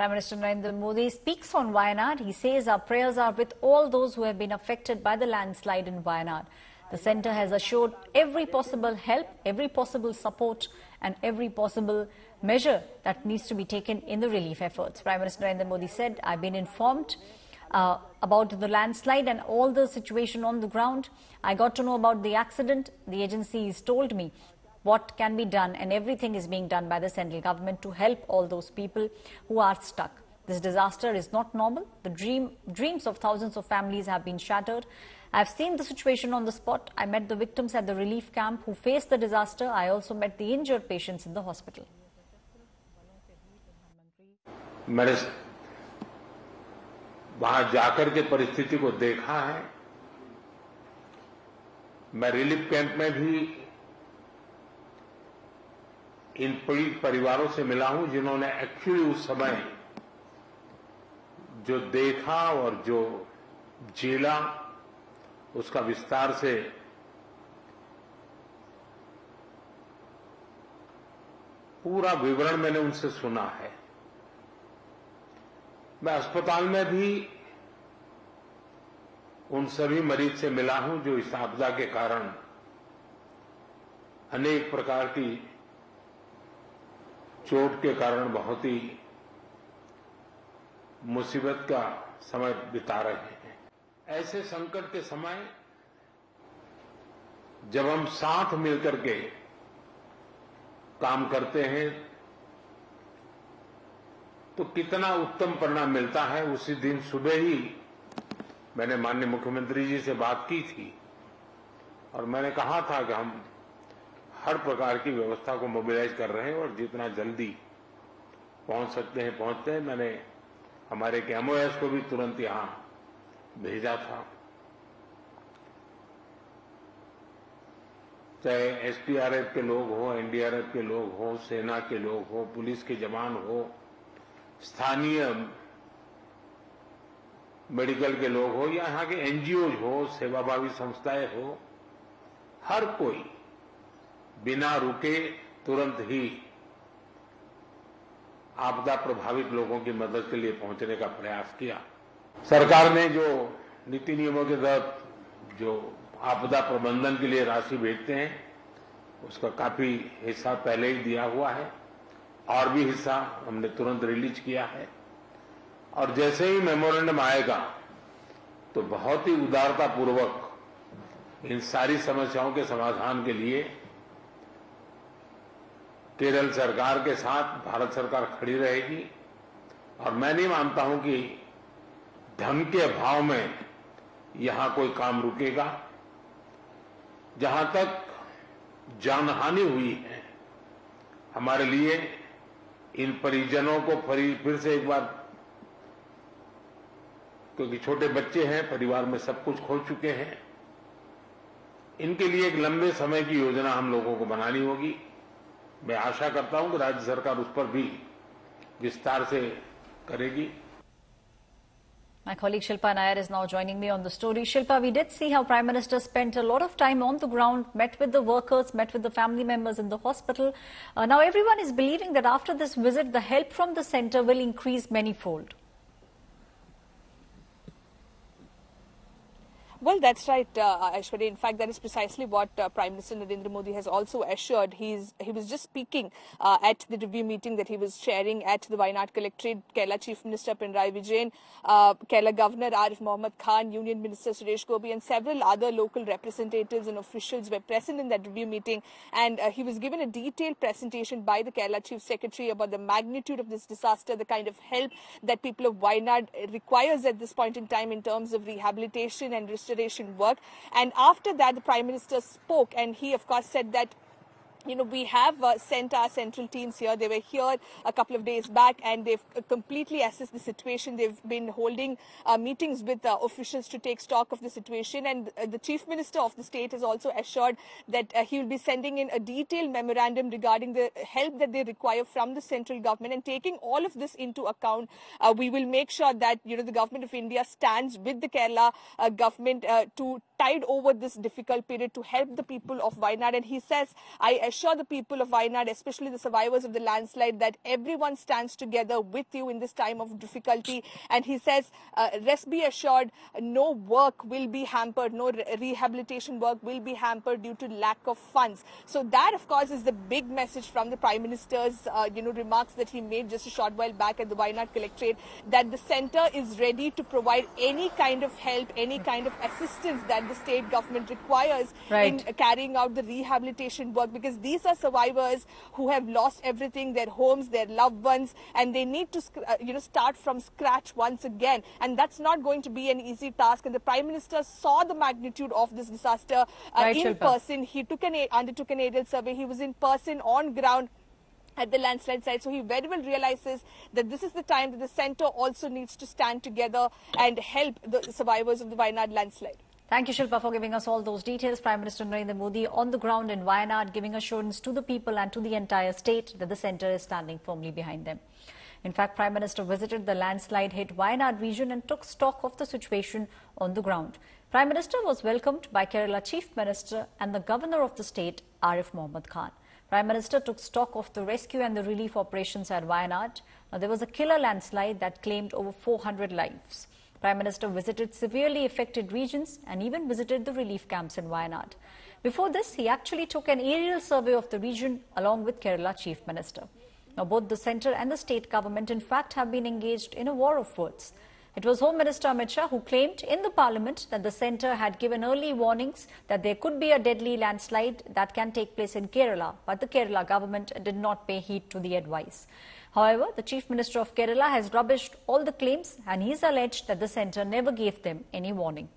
Prime Minister Narendra Modi speaks on Wayanad. He says our prayers are with all those who have been affected by the landslide in Wayanad. The centre has assured every possible help, every possible support and every possible measure that needs to be taken in the relief efforts. Prime Minister Narendra Modi said, I've been informed about the landslide and all the situation on the ground. I got to know about the accident. The agency has told me what can be done, and everything is being done by the central government to help all those people who are stuck. This disaster is not normal. The dreams of thousands of families have been shattered. I've seen the situation on the spot. I met the victims at the relief camp who faced the disaster. I also met the injured patients in the hospital. मैंने वहां जाकर के परिस्थिति को देखा है। मैं relief camp में भी इन पीड़ित परिवारों से मिला हूं जिन्होंने एक्चुअली उस समय जो देखा और जो झेला उसका विस्तार से पूरा विवरण मैंने उनसे सुना है। मैं अस्पताल में भी उन सभी मरीज से मिला हूं जो इस आपदा के कारण अनेक प्रकार की चोट के कारण बहुत ही मुसीबत का समय बिता रहे हैं। ऐसे संकट के समय जब हम साथ मिलकर के काम करते हैं तो कितना उत्तम परिणाम मिलता है। उसी दिन सुबह ही मैंने माननीय मुख्यमंत्री जी से बात की थी और मैंने कहा था कि हम हर प्रकार की व्यवस्था को मोबिलाइज कर रहे हैं और जितना जल्दी पहुंच सकते हैं पहुंचते हैं। मैंने हमारे एमओएस को भी तुरंत यहां भेजा था, चाहे एसडीआरएफ के लोग हो, एनडीआरएफ के लोग हो, सेना के लोग हो, पुलिस के जवान हो, स्थानीय मेडिकल के लोग हो या यहाँ के एनजीओज हो, सेवाभावी संस्थाएं हो, हर कोई बिना रुके तुरंत ही आपदा प्रभावित लोगों की मदद के लिए पहुंचने का प्रयास किया। सरकार ने जो नीति नियमों के तहत जो आपदा प्रबंधन के लिए राशि भेजते हैं उसका काफी हिस्सा पहले ही दिया हुआ है और भी हिस्सा हमने तुरंत रिलीज किया है और जैसे ही मेमोरेंडम आएगा तो बहुत ही उदारतापूर्वक इन सारी समस्याओं के समाधान के लिए केरल सरकार के साथ भारत सरकार खड़ी रहेगी और मैं नहीं मानता हूं कि धन के अभाव में यहां कोई काम रुकेगा। जहां तक जानहानि हुई है हमारे लिए इन परिजनों को फिर से एक बार, क्योंकि छोटे बच्चे हैं, परिवार में सब कुछ खो चुके हैं, इनके लिए एक लंबे समय की योजना हम लोगों को बनानी होगी। मैं आशा करता हूं कि राज्य सरकार उस पर भी विस्तार से करेगी। My colleague Shilpa Nair is now joining me on the story. Shilpa, we did see how Prime Minister spent a lot of time on the ground, met with the workers, met with the family members in the hospital. Now everyone is believing that after this visit, the help from the centre will increase manyfold. Well, that's right, Aishwarya. In fact, that is precisely what Prime Minister Narendra Modi has also assured. He was just speaking at the review meeting that he was chairing at the Wayanad Collectorate. Kerala Chief Minister Pinarayi Vijayan, Kerala Governor Arif Mohammed Khan, Union Minister Suresh Gopi and several other local representatives and officials were present in that review meeting. And he was given a detailed presentation by the Kerala Chief Secretary about the magnitude of this disaster, the kind of help that people of Wayanad requires at this point in time in terms of rehabilitation and restoration work. And after that, the Prime Minister spoke and he, of course, said that we have sent our central teams here. They were here a couple of days back and they've completely assessed the situation. They've been holding meetings with officials to take stock of the situation. And the Chief Minister of the state has also assured that he will be sending in a detailed memorandum regarding the help that they require from the central government. And taking all of this into account, we will make sure that, the Government of India stands with the Kerala government to tide over this difficult period to help the people of Wayanad. And he says, I assure the people of Wayanad, especially the survivors of the landslide, that everyone stands together with you in this time of difficulty. And he says, rest be assured, no work will be hampered, no rehabilitation work will be hampered due to lack of funds. So that, of course, is the big message from the Prime Minister's remarks that he made just a short while back at the Wayanad Collectorate, that the centre is ready to provide any kind of help, any kind of assistance that the state government requires in carrying out the rehabilitation work, because these are survivors who have lost everything, their homes, their loved ones, and they need to start from scratch once again, and that's not going to be an easy task. And the Prime Minister saw the magnitude of this disaster in person. He undertook an aerial survey. He was in person on ground at the landslide site, so he very well realizes that this is the time that the centre also needs to stand together and help the survivors of the Wayanad landslide. Thank you, Shilpa, for giving us all those details. Prime Minister Narendra Modi on the ground in Wayanad, giving assurance to the people and to the entire state that the centre is standing firmly behind them. In fact, Prime Minister visited the landslide-hit Wayanad region and took stock of the situation on the ground. Prime Minister was welcomed by Kerala Chief Minister and the Governor of the state, Arif Mohammed Khan. Prime Minister took stock of the rescue and the relief operations at Wayanad. Now, there was a killer landslide that claimed over 400 lives. Prime Minister visited severely affected regions and even visited the relief camps in Wayanad. Before this, he actually took an aerial survey of the region along with Kerala Chief Minister. Now, both the centre and the state government, in fact, have been engaged in a war of words. It was Home Minister Amit Shah who claimed in the parliament that the centre had given early warnings that there could be a deadly landslide that can take place in Kerala, but the Kerala government did not pay heed to the advice. However, the Chief Minister of Kerala has rubbished all the claims and he's alleged that the centre never gave them any warning.